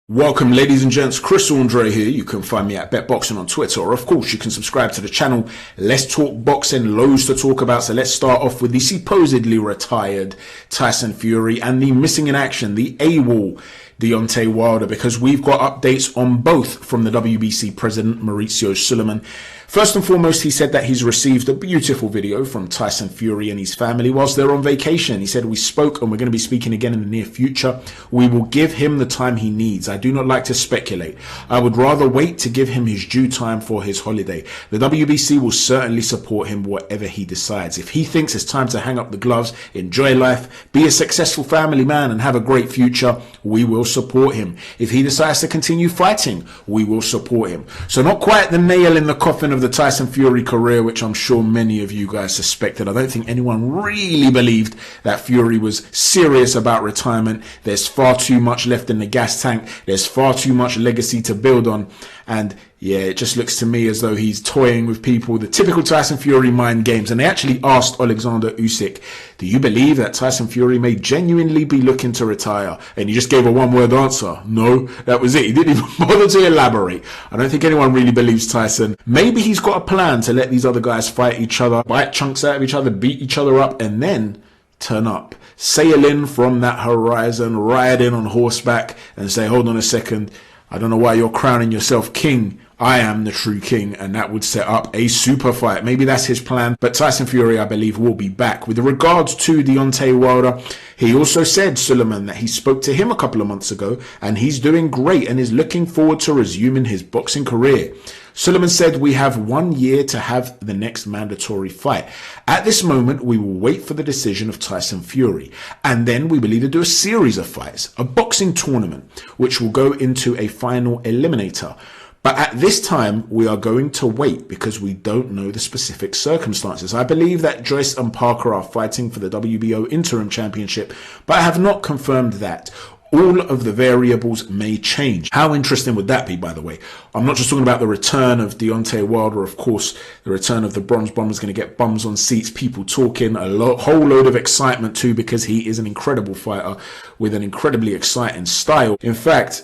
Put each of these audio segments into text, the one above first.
Welcome ladies and gents, Chris Andre here. You can find me at BetBoxing on Twitter, or of course you can subscribe to the channel. Let's talk boxing, loads to talk about. So let's start off with the supposedly retired Tyson Fury and the missing in action, the AWOL Deontay Wilder, because we've got updates on both from the WBC president Mauricio Sulaiman. First and foremost, he said that he's received a beautiful video from Tyson Fury and his family whilst they're on vacation. He said, "We spoke and we're going to be speaking again in the near future. We will give him the time he needs. I do not like to speculate. I would rather wait to give him his due time for his holiday. The WBC will certainly support him whatever he decides. If he thinks it's time to hang up the gloves, enjoy life, be a successful family man and have a great future, we will support him. If he decides to continue fighting, we will support him." So not quite the nail in the coffin of the Tyson Fury career, which I'm sure many of you guys suspected. I don't think anyone really believed that Fury was serious about retirement. There's far too much left in the gas tank. There's far too much legacy to build on. And yeah, it just looks to me as though he's toying with people, the typical Tyson Fury mind games. And they actually asked Alexander Usyk, "Do you believe that Tyson Fury may genuinely be looking to retire?" And he just gave a one-word answer. No, that was it. He didn't even bother to elaborate. I don't think anyone really believes Tyson. Maybe he's got a plan to let these other guys fight each other, bite chunks out of each other, beat each other up, and then turn up, sail in from that horizon, ride in on horseback and say, "Hold on a second, I don't know why you're crowning yourself king. I am the true king," and that would set up a super fight. Maybe that's his plan, but Tyson Fury, I believe, will be back. With regards to Deontay Wilder, he also said, Sulaiman, that he spoke to him a couple of months ago and he's doing great and is looking forward to resuming his boxing career. Sulaiman said, "We have 1 year to have the next mandatory fight. At this moment, we will wait for the decision of Tyson Fury. And then we will either do a series of fights, a boxing tournament, which will go into a final eliminator. But at this time, we are going to wait because we don't know the specific circumstances. I believe that Joyce and Parker are fighting for the WBO interim championship, but I have not confirmed that. All of the variables may change." How interesting would that be, by the way? I'm not just talking about the return of Deontay Wilder, of course. The return of the Bronze Bomber is going to get bums on seats, people talking, whole load of excitement too, because he is an incredible fighter with an incredibly exciting style. In fact,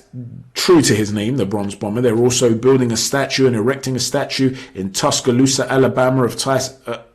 true to his name, the Bronze Bomber, they're also building a statue and erecting a statue in Tuscaloosa, Alabama of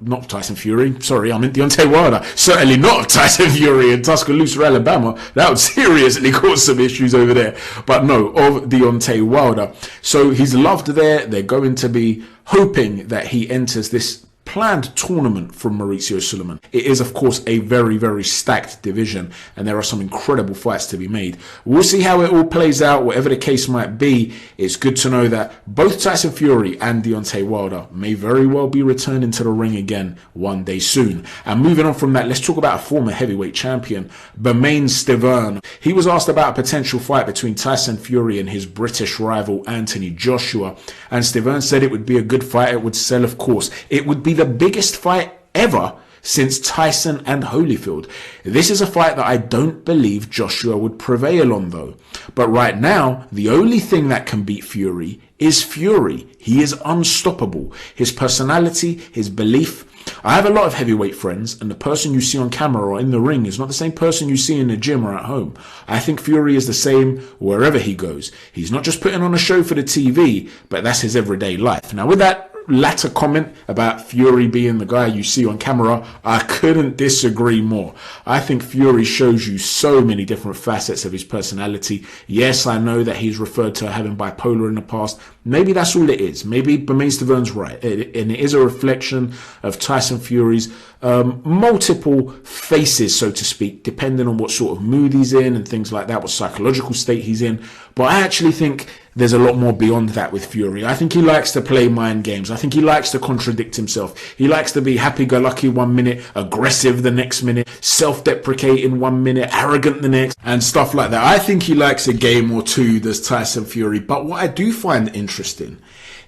not Tyson Fury, sorry, I meant Deontay Wilder. Certainly not of Tyson Fury in Tuscaloosa, Alabama. That would seriously cause some issues over there. But no, of Deontay Wilder. So he's loved there. They're going to be hoping that he enters this planned tournament from Mauricio Sulaiman. It is, of course, a very, very stacked division, and there are some incredible fights to be made. We'll see how it all plays out. Whatever the case might be, it's good to know that both Tyson Fury and Deontay Wilder may very well be returning to the ring again one day soon. And moving on from that, let's talk about a former heavyweight champion, Bermane Stiverne. He was asked about a potential fight between Tyson Fury and his British rival Anthony Joshua, and Stiverne said it would be a good fight. It would sell, of course. It would be the biggest fight ever since Tyson and Holyfield. This is a fight that I don't believe Joshua would prevail on though. But right now, the only thing that can beat Fury is Fury. He is unstoppable. His personality, his belief. I have a lot of heavyweight friends, and the person you see on camera or in the ring is not the same person you see in the gym or at home. I think Fury is the same wherever he goes. He's not just putting on a show for the TV, but that's his everyday life. Now with that latter comment about Fury being the guy you see on camera, I couldn't disagree more. I think Fury shows you so many different facets of his personality. Yes, I know that he's referred to having bipolar in the past. Maybe that's all it is. Maybe Bermane Stiverne's right. And it is a reflection of Tyson Fury's multiple faces, so to speak, depending on what sort of mood he's in and things like that, what psychological state he's in. But I actually think there's a lot more beyond that with Fury. I think he likes to play mind games. I think he likes to contradict himself. He likes to be happy-go-lucky 1 minute, aggressive the next minute, self-deprecating 1 minute, arrogant the next, and stuff like that. I think he likes a game or two, does Tyson Fury. But what I do find interesting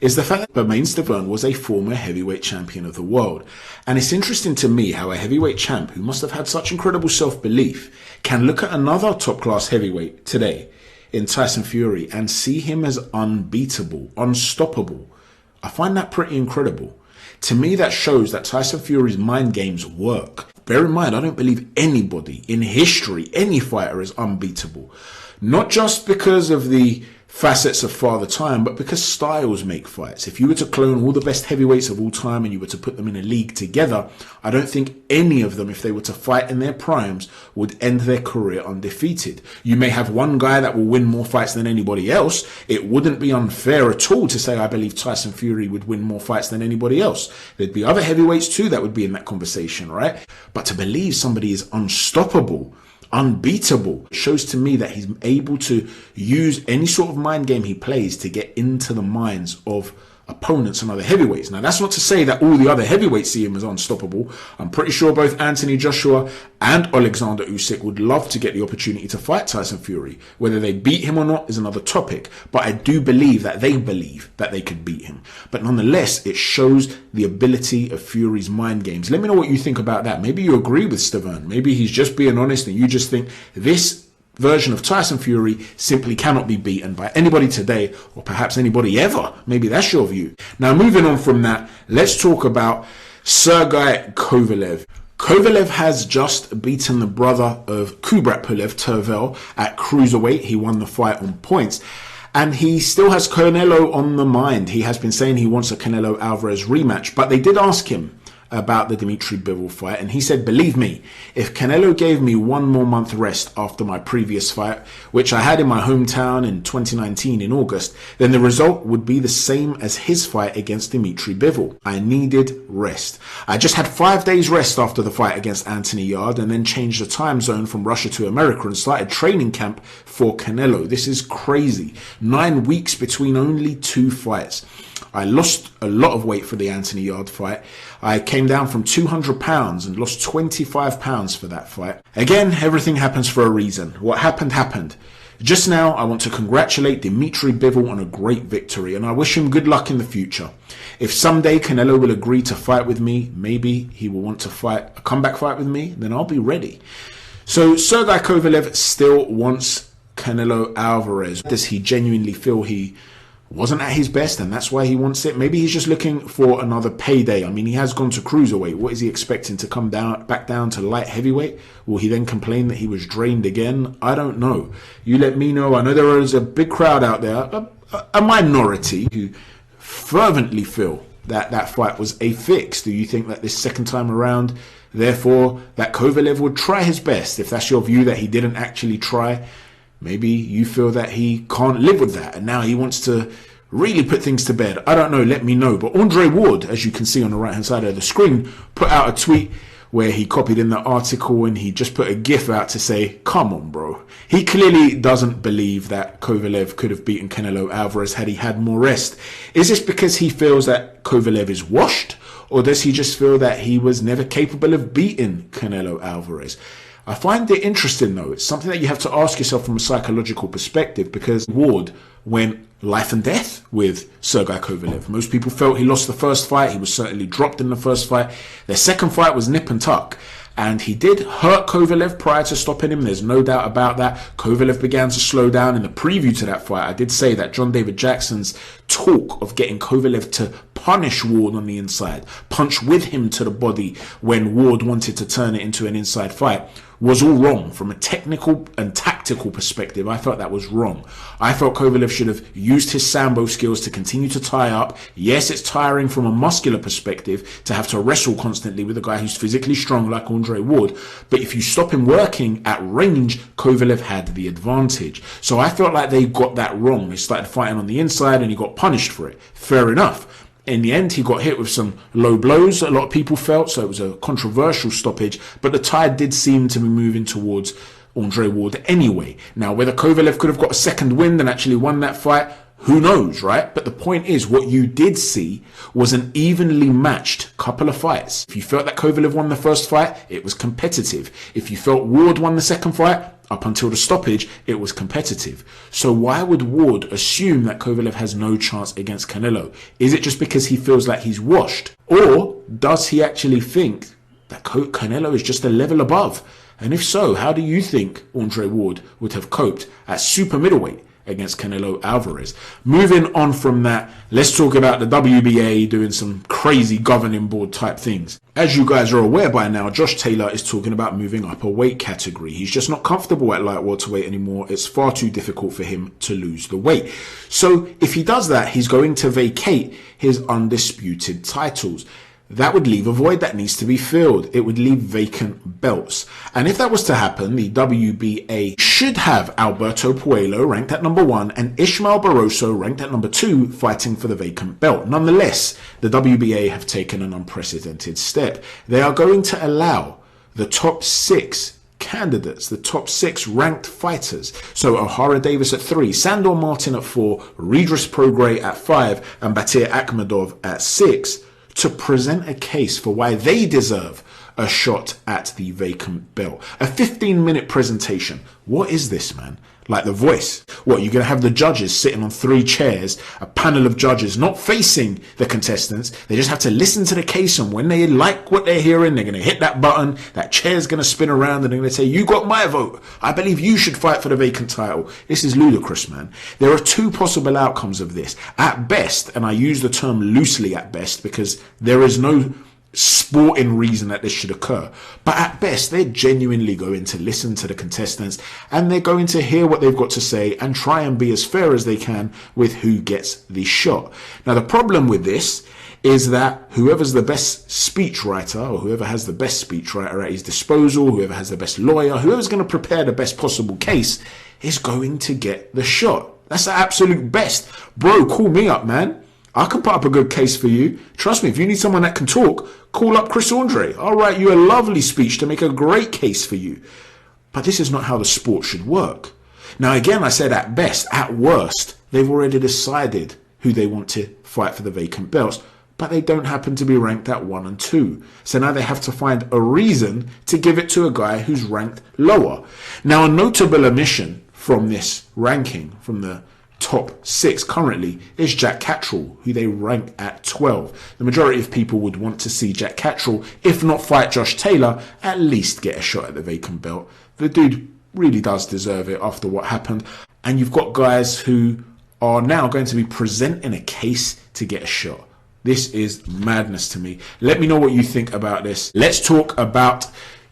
is the fact that Bermane Stiverne was a former heavyweight champion of the world. And it's interesting to me how a heavyweight champ who must have had such incredible self-belief can look at another top-class heavyweight today in Tyson Fury and see him as unbeatable, unstoppable. I find that pretty incredible. To me, that shows that Tyson Fury's mind games work. Bear in mind, I don't believe anybody in history, any fighter, is unbeatable. Not just because of the facets of Father Time, but because styles make fights. If you were to clone all the best heavyweights of all time and you were to put them in a league together, I don't think any of them, if they were to fight in their primes, would end their career undefeated. You may have one guy that will win more fights than anybody else. It wouldn't be unfair at all to say I believe Tyson Fury would win more fights than anybody else. There'd be other heavyweights too that would be in that conversation, right? But to believe somebody is unstoppable, unbeatable, shows to me that he's able to use any sort of mind game he plays to get into the minds of opponents and other heavyweights. Now, that's not to say that all the other heavyweights see him as unstoppable. I'm pretty sure both Anthony Joshua and Alexander Usyk would love to get the opportunity to fight Tyson Fury. Whether they beat him or not is another topic, but I do believe that they could beat him. But nonetheless, it shows the ability of Fury's mind games. Let me know what you think about that. Maybe you agree with Stavern. Maybe he's just being honest and you just think this version of Tyson Fury simply cannot be beaten by anybody today, or perhaps anybody ever. Maybe that's your view. Now, moving on from that, let's talk about Sergey Kovalev. Kovalev has just beaten the brother of Kubrat Pulev, Tervel, at cruiserweight. He won the fight on points. And he still has Canelo on the mind. He has been saying he wants a Canelo-Alvarez rematch, but they did ask him about the Dmitry Bivol fight, and he said, believe me, if Canelo gave me one more month rest after my previous fight, which I had in my hometown in 2019 in August, then the result would be the same as his fight against Dmitry Bivol. I needed rest. I just had 5 days rest after the fight against Anthony Yarde, and then changed the time zone from Russia to America and started training camp for Canelo. This is crazy. 9 weeks between only 2 fights. I lost a lot of weight for the Anthony Yarde fight. I came down from 200 pounds and lost 25 pounds for that fight. Again, everything happens for a reason. What happened, happened. Just now, I want to congratulate Dmitry Bivol on a great victory, and I wish him good luck in the future. If someday Canelo will agree to fight with me, maybe he will want to fight a comeback fight with me, then I'll be ready. So Sergey Kovalev still wants Canelo Alvarez. Does he genuinely feel he wasn't at his best and that's why he wants it? Maybe he's just looking for another payday. I mean, he has gone to cruiserweight. What is he expecting, to come back down to light heavyweight? Will he then complain that he was drained again? I don't know. You let me know. I know there is a big crowd out there, a minority, who fervently feel that that fight was a fix. Do you think that this second time around, therefore, that Kovalev would try his best? If that's your view, that he didn't actually try, maybe you feel that he can't live with that and now he wants to really put things to bed. I don't know, let me know. But Andre Ward, as you can see on the right hand side of the screen, put out a tweet where he copied in the article and he just put a gif out to say, come on bro. He clearly doesn't believe that Kovalev could have beaten Canelo Alvarez had he had more rest. Is this because he feels that Kovalev is washed, or does he just feel that he was never capable of beating Canelo Alvarez? I find it interesting though. It's something that you have to ask yourself from a psychological perspective, because Ward went life and death with Sergey Kovalev. Most people felt he lost the first fight. He was certainly dropped in the first fight. Their second fight was nip and tuck. And he did hurt Kovalev prior to stopping him. There's no doubt about that. Kovalev began to slow down. In the preview to that fight, I did say that John David Jackson's talk of getting Kovalev to punish Ward on the inside, punch with him to the body when Ward wanted to turn it into an inside fight, was all wrong. From a technical and tactical perspective, I felt that was wrong. I felt Kovalev should have used his sambo skills to continue to tie up. Yes, it's tiring from a muscular perspective to have to wrestle constantly with a guy who's physically strong like Andre Ward, but if you stop him working at range, Kovalev had the advantage. So I felt like they got that wrong. They started fighting on the inside and he got punished for it. Fair enough. In the end, he got hit with some low blows, a lot of people felt, so it was a controversial stoppage, but the tide did seem to be moving towards Andre Ward anyway. Now, whether Kovalev could have got a second wind and actually won that fight, who knows, right? But the point is, what you did see was an evenly matched couple of fights. If you felt that Kovalev won the first fight, it was competitive. If you felt Ward won the second fight, up until the stoppage, it was competitive. So why would Ward assume that Kovalev has no chance against Canelo? Is it just because he feels like he's washed? Or does he actually think that Canelo is just a level above? And if so, how do you think Andre Ward would have coped at super middleweight against Canelo Alvarez. Moving on from that, let's talk about the WBA doing some crazy governing board type things. As you guys are aware by now, Josh Taylor is talking about moving up a weight category. He's just not comfortable at light welterweight anymore. It's far too difficult for him to lose the weight. So if he does that, he's going to vacate his undisputed titles. That would leave a void that needs to be filled. It would leave vacant belts. And if that was to happen, the WBA should have Alberto Puello ranked at number 1 and Ishmael Barroso ranked at number 2 fighting for the vacant belt. Nonetheless, the WBA have taken an unprecedented step. They are going to allow the top 6 candidates, the top 6 ranked fighters. So O'Hara Davis at 3, Sandor Martin at 4, Redris Prograis at 5 and Batir Akhmedov at 6 to present a case for why they deserve a shot at the vacant belt. A 15-minute presentation. What is this, man? Like The Voice. What, you're going to have the judges sitting on 3 chairs, a panel of judges not facing the contestants. They just have to listen to the case, and when they like what they're hearing, they're going to hit that button, that chair's going to spin around, and they're going to say, you got my vote. I believe you should fight for the vacant title. This is ludicrous, man. There are 2 possible outcomes of this. At best, and I use the term loosely at best because there is no sporting reason that this should occur, but at best they're genuinely going to listen to the contestants and they're going to hear what they've got to say and try and be as fair as they can with who gets the shot. Now the problem with this is that whoever's the best speechwriter, or whoever has the best speechwriter at his disposal, whoever has the best lawyer, whoever's going to prepare the best possible case is going to get the shot. That's the absolute best. Bro, call me up, man. I can put up a good case for you. Trust me, if you need someone that can talk, call up Chris Andre. I'll write you a lovely speech to make a great case for you. But this is not how the sport should work. Now, again, I said at best. At worst, they've already decided who they want to fight for the vacant belts, but they don't happen to be ranked at 1 and 2. So now they have to find a reason to give it to a guy who's ranked lower. Now, a notable omission from this ranking, from the top 6 currently, is Jack Catterall, who they rank at 12. The majority of people would want to see Jack Catterall, if not fight Josh Taylor, at least get a shot at the vacant belt. The dude really does deserve it after what happened. And you've got guys who are now going to be presenting a case to get a shot. This is madness to me. Let me know what you think about this. Let's talk about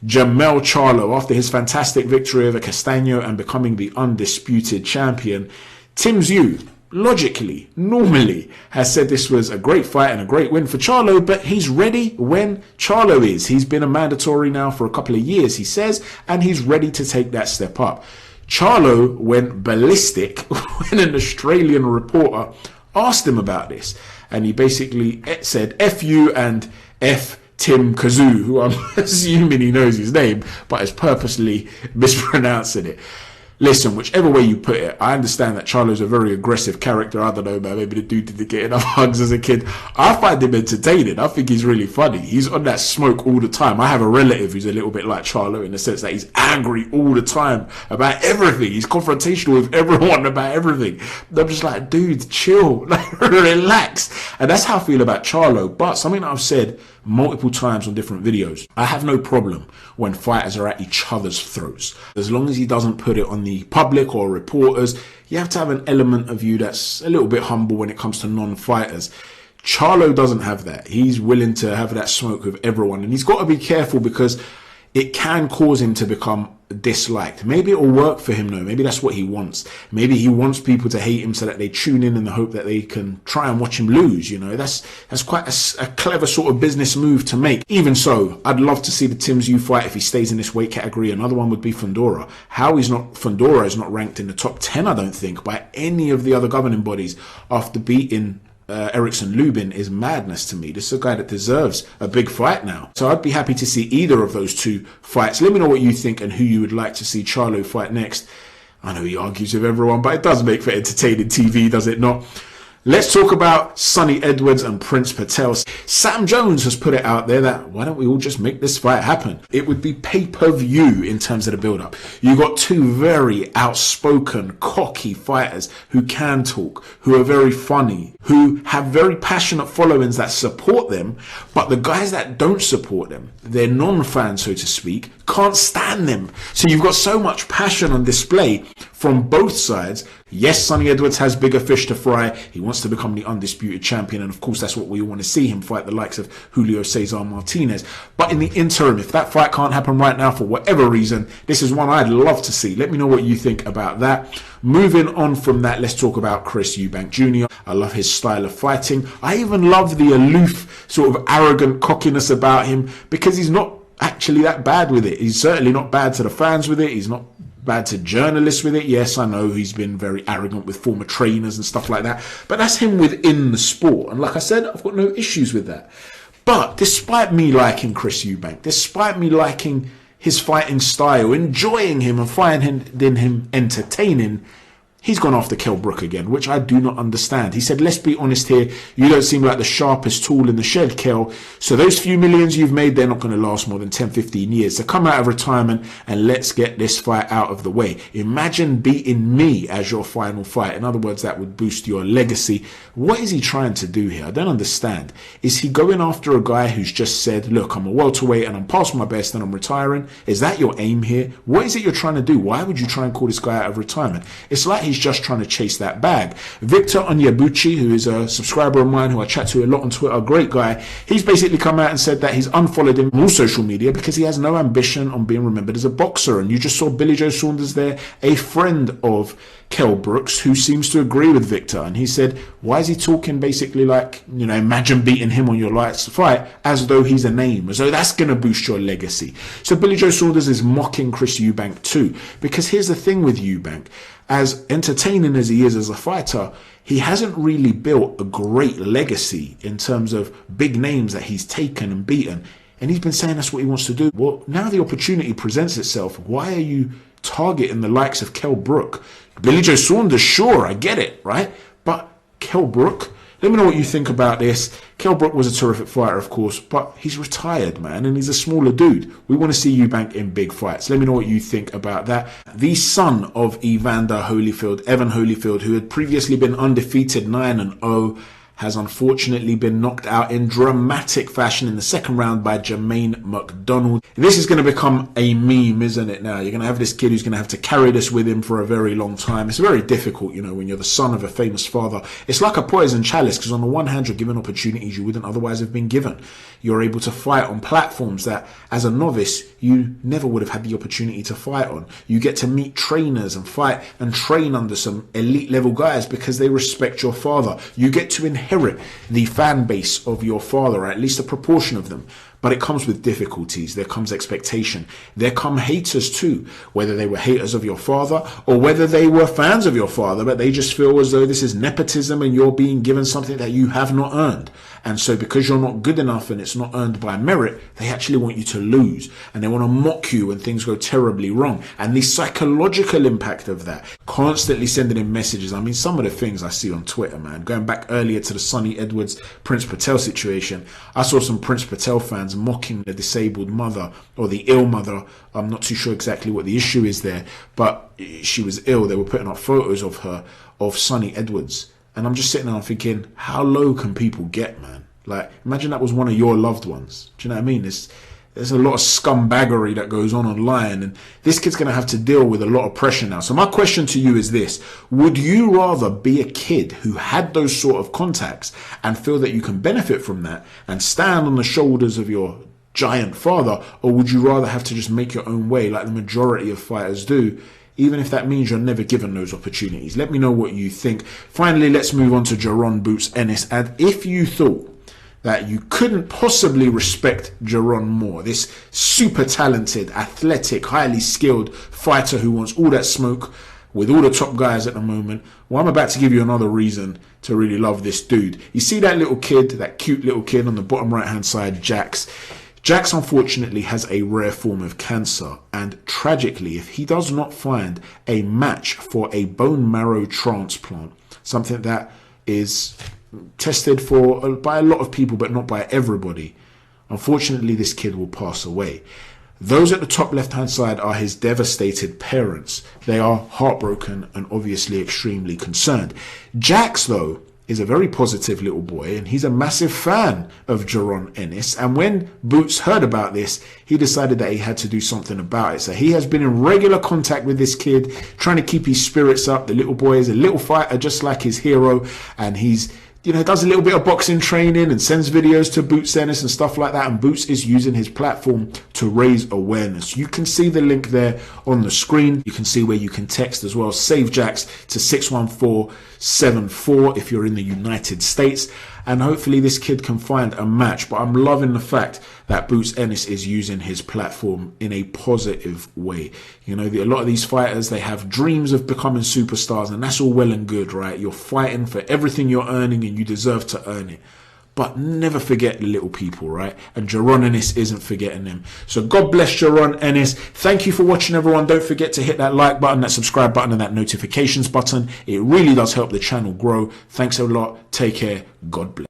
Jermell Charlo. After his fantastic victory over Castaño and becoming the undisputed champion, Tszyu, logically, normally, has said this was a great fight and a great win for Charlo, but he's ready when Charlo is. He's been a mandatory now for a couple of years, he says, and he's ready to take that step up. Charlo went ballistic when an Australian reporter asked him about this, and he basically said, F you and F Tim Kazoo, who I'm assuming he knows his name, but is purposely mispronouncing it. Listen, whichever way you put it, I understand that Charlo's a very aggressive character. I don't know, man. Maybe the dude didn't get enough hugs as a kid. I find him entertaining. I think he's really funny. He's on that smoke all the time. I have a relative who's a little bit like Charlo in the sense that he's angry all the time about everything. He's confrontational with everyone about everything. And I'm just like, dude, chill. Like, relax. And that's how I feel about Charlo. But something that I've said multiple times on different videos, I have no problem when fighters are at each other's throats. As long as he doesn't put it on the public or reporters, you have to have an element of you that's a little bit humble when it comes to non-fighters. Charlo doesn't have that. He's willing to have that smoke with everyone, and he's got to be careful because it can cause him to become disliked. Maybe it'll work for him though. Maybe that's what he wants. Maybe he wants people to hate him so that they tune in the hope that they can try and watch him lose. You know, that's quite a clever sort of business move to make. Even so, I'd love to see the Tszyu fight if he stays in this weight category. Another one would be FUNDORA. FUNDORA is not ranked in the top 10, I don't think, by any of the other governing bodies after beating Erickson Lubin is madness to me. This is a guy that deserves a big fight now. So I'd be happy to see either of those 2 fights. Let me know what you think and who you would like to see Charlo fight next. I know he argues with everyone, but it does make for entertaining TV, does it not? Let's talk about Sonny Edwards and Prince Patel. Sam Jones has put it out there that why don't we all just make this fight happen? It would be pay-per-view in terms of the build-up. You got 2 very outspoken, cocky fighters who can talk, who are very funny, who have very passionate followings that support them, but the guys that don't support them, they're non-fans, so to speak, can't stand them. So you've got so much passion on display from both sides. Yes, Sonny Edwards has bigger fish to fry. He wants to become the undisputed champion, and of course that's what we want to see him fight, the likes of Julio Cesar Martinez. But in the interim, if that fight can't happen right now for whatever reason, this is one I'd love to see. Let me know what you think about that. Moving on from that, let's talk about Chris Eubank Jr. I love his style of fighting. I even love the aloof, sort of arrogant cockiness about him, because he's not actually that bad with it. He's certainly not bad to the fans with it. He's not bad to journalists with it. Yes, I know he's been very arrogant with former trainers and stuff like that, but that's him within the sport. And like I said, I've got no issues with that. But despite me liking Chris Eubank, despite me liking his fighting style, enjoying him and finding him entertaining, he's gone after Kell Brook again, which I do not understand. He said, let's be honest here, you don't seem like the sharpest tool in the shed, Kell. So those few millions you've made, they're not going to last more than 10, 15 years. So come out of retirement and let's get this fight out of the way. Imagine beating me as your final fight. In other words, that would boost your legacy. What is he trying to do here? I don't understand. Is he going after a guy who's just said, look, I'm a welterweight and I'm past my best and I'm retiring? Is that your aim here? What is it you're trying to do? Why would you try and call this guy out of retirement? It's like he's just trying to chase that bag. Victor Onyebuchi, who is a subscriber of mine who I chat to a lot on Twitter, a great guy, he's basically come out and said that he's unfollowed him on all social media because he has no ambition on being remembered as a boxer. And you just saw Billy Joe Saunders there, a friend of Kell Brooks, who seems to agree with Victor, and he said, why is he talking basically like, you know, imagine beating him on your last fight, as though he's a name, as though that's going to boost your legacy. So Billy Joe Saunders is mocking Chris Eubank too, because here's the thing with Eubank, as entertaining as he is as a fighter, he hasn't really built a great legacy in terms of big names that he's taken and beaten, and he's been saying that's what he wants to do. Well, now the opportunity presents itself. Why are you targeting the likes of Kell Brook? Billy Joe Saunders, sure, I get it, right? But Kell Brook, let me know what you think about this. Kell Brook was a terrific fighter, of course, but he's retired, man, and he's a smaller dude. We want to see Eubank in big fights. Let me know what you think about that. The son of Evander Holyfield, Evan Holyfield, who had previously been undefeated 9-0, has unfortunately been knocked out in dramatic fashion in the second round by Jermaine McDonald. This is going to become a meme, isn't it now? You're going to have this kid who's going to have to carry this with him for a very long time. It's very difficult, you know, when you're the son of a famous father. It's like a poison chalice, because on the one hand, you're given opportunities you wouldn't otherwise have been given. You're able to fight on platforms that, as a novice, you never would have had the opportunity to fight on. You get to meet trainers and fight and train under some elite level guys because they respect your father. You get to inherit the fan base of your father, or at least a proportion of them. But it comes with difficulties. There comes expectation. There come haters too, whether they were haters of your father or whether they were fans of your father, but they just feel as though this is nepotism and you're being given something that you have not earned. And so because you're not good enough and it's not earned by merit, they actually want you to lose, and they want to mock you when things go terribly wrong. And the psychological impact of that, constantly sending in messages. I mean, some of the things I see on Twitter, man, going back earlier to the Sonny Edwards Prince Patel situation, I saw some Prince Patel fans mocking the disabled mother or the ill mother. I'm not too sure exactly what the issue is there, but she was ill. They were putting up photos of her, of Sonny Edwards. And I'm just sitting there thinking, how low can people get, man? Like, imagine that was one of your loved ones. Do you know what I mean? There's a lot of scumbaggery that goes on online, and this kid's going to have to deal with a lot of pressure now. So my question to you is this: would you rather be a kid who had those sort of contacts and feel that you can benefit from that and stand on the shoulders of your giant father, or would you rather have to just make your own way like the majority of fighters do, even if that means you're never given those opportunities? Let me know what you think. Finally, let's move on to Jarron Boots Ennis. And if you thought that you couldn't possibly respect Jarron more, this super talented, athletic, highly skilled fighter who wants all that smoke with all the top guys at the moment, well, I'm about to give you another reason to really love this dude. You see that little kid, that cute little kid on the bottom right hand side, Jax? Jax unfortunately has a rare form of cancer, and tragically, if he does not find a match for a bone marrow transplant, something that is tested for by a lot of people but not by everybody, unfortunately this kid will pass away. Those at the top left hand side are his devastated parents. They are heartbroken and obviously extremely concerned. Jax, though, is a very positive little boy, and he's a massive fan of Jarron Ennis. And when Boots heard about this, he decided that he had to do something about it. So he has been in regular contact with this kid, trying to keep his spirits up. The little boy is a little fighter just like his hero, and he's, you know, does a little bit of boxing training and sends videos to Boots Ennis and stuff like that. And Boots is using his platform to raise awareness. You can see the link there on the screen. You can see where you can text as well. Save Jacks to 61474 if you're in the United States. And hopefully this kid can find a match. But I'm loving the fact that Boots Ennis is using his platform in a positive way. You know, a lot of these fighters, they have dreams of becoming superstars, and that's all well and good, right? You're fighting for everything you're earning, and you deserve to earn it. But never forget the little people, right? And Jarron Ennis isn't forgetting them. So God bless Jarron Ennis. Thank you for watching, everyone. Don't forget to hit that like button, that subscribe button, and that notifications button. It really does help the channel grow. Thanks a lot. Take care. God bless.